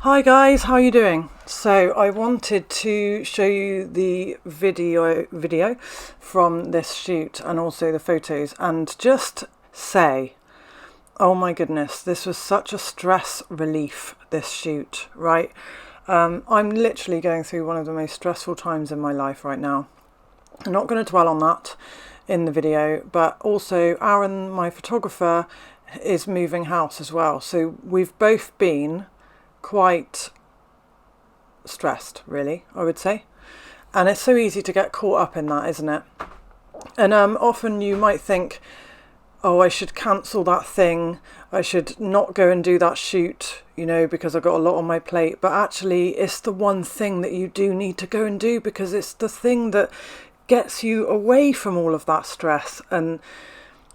Hi guys, how are you doing? So I wanted to show you the video from this shoot and also the photos and just say, oh my goodness, this was such a stress relief, this shoot, right? I'm literally going through one of the most stressful times in my life right now. I'm not going to dwell on that in the video, but also Aaron, my photographer, is moving house as well. So we've both been quite stressed, really, I would say. And it's so easy to get caught up in that, isn't it? And often you might think, oh, I should cancel that thing. I should not go and do that shoot, because I've got a lot on my plate. But actually, it's the one thing that you do need to go and do because it's the thing that gets you away from all of that stress and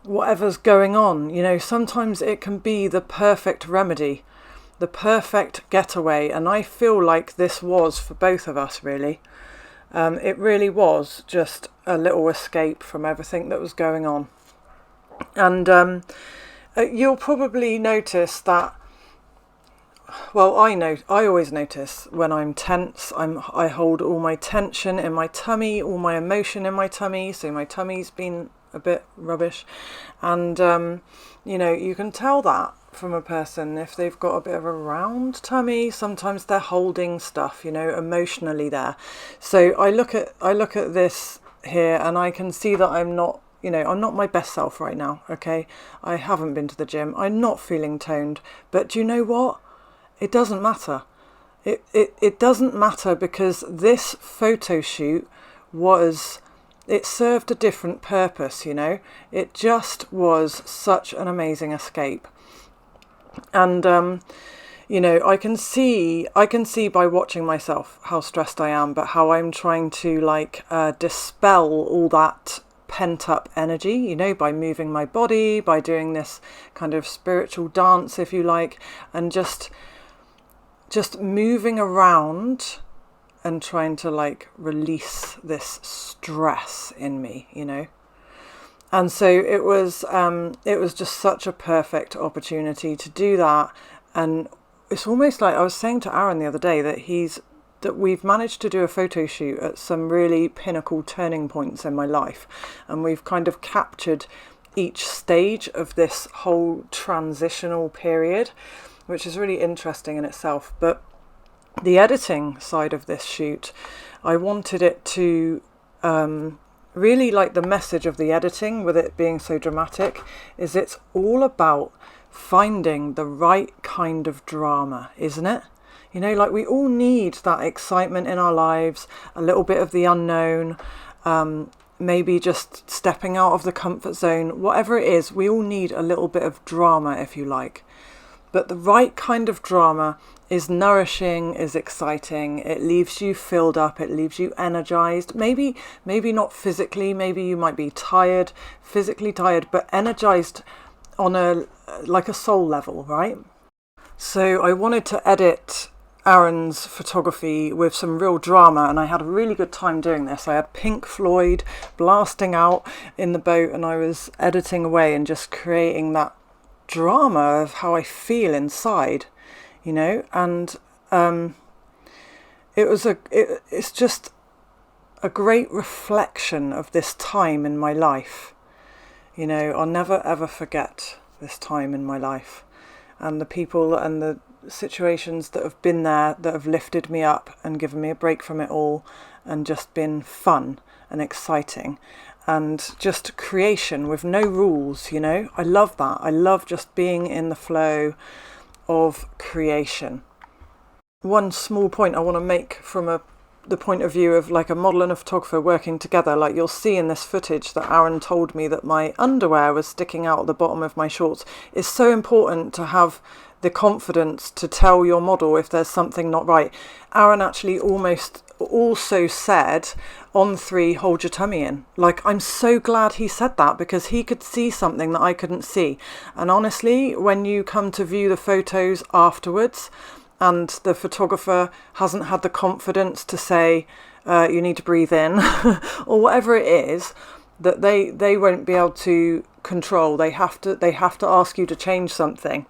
whatever's going on. Sometimes it can be the perfect remedy, the perfect getaway, and I feel like this was for both of us, really. It really was just a little escape from everything that was going on. And you'll probably notice that, well, I always notice when I'm tense, I hold all my tension in my tummy, all my emotion in my tummy, so my tummy's been a bit rubbish. And you can tell that from a person if they've got a bit of a round tummy. Sometimes they're holding stuff, emotionally there. So I look at this here and I can see that I'm not my best self right now. Okay, I haven't been to the gym, I'm not feeling toned, but do you know what? It doesn't matter. It doesn't matter, because this photo shoot it served a different purpose. It just was such an amazing escape. And I can see by watching myself how stressed I am, but how I'm trying to dispel all that pent up energy, by moving my body, by doing this kind of spiritual dance, if you like, and just moving around and trying to release this stress in me, And so it was just such a perfect opportunity to do that. And it's almost like I was saying to Aaron the other day that we've managed to do a photo shoot at some really pinnacle turning points in my life. And we've kind of captured each stage of this whole transitional period, which is really interesting in itself. But the editing side of this shoot, I wanted it to really, the message of the editing, with it being so dramatic, is it's all about finding the right kind of drama, isn't it? We all need that excitement in our lives, a little bit of the unknown, maybe just stepping out of the comfort zone, whatever it is, we all need a little bit of drama, if you like. But the right kind of drama is nourishing, is exciting. It leaves you filled up. It leaves you energized. Maybe not physically. Maybe you might be tired, physically tired, but energized on a soul level, right? So I wanted to edit Aaron's photography with some real drama, and I had a really good time doing this. I had Pink Floyd blasting out in the boat, and I was editing away and just creating that drama of how I feel inside, and it's just a great reflection of this time in my life. I'll never ever forget this time in my life, and the people and the situations that have been there, that have lifted me up and given me a break from it all, and just been fun and exciting. And just creation with no rules, I love that. I love just being in the flow of creation. One small point I want to make from the point of view of a model and a photographer working together, you'll see in this footage that Aaron told me that my underwear was sticking out at the bottom of my shorts. It's so important to have the confidence to tell your model if there's something not right. Aaron actually also said, on 3, hold your tummy in. I'm so glad he said that, because he could see something that I couldn't see. And honestly, when you come to view the photos afterwards and the photographer hasn't had the confidence to say, you need to breathe in or whatever it is, that they won't be able to control. They have to ask you to change something.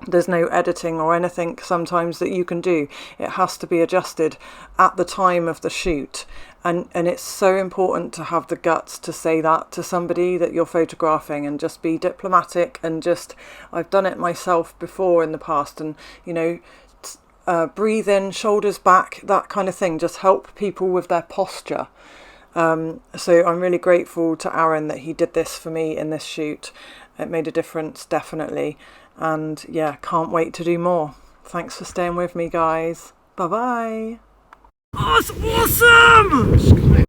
There's no editing or anything sometimes that you can do. It has to be adjusted at the time of the shoot. And it's so important to have the guts to say that to somebody that you're photographing, and just be diplomatic, and just, I've done it myself before in the past, and, you know, breathe in, shoulders back, that kind of thing. Just help people with their posture. So I'm really grateful to Aaron that he did this for me in this shoot. It made a difference, definitely. And yeah, can't wait to do more. Thanks for staying with me, guys. Bye bye. Oh, it's awesome!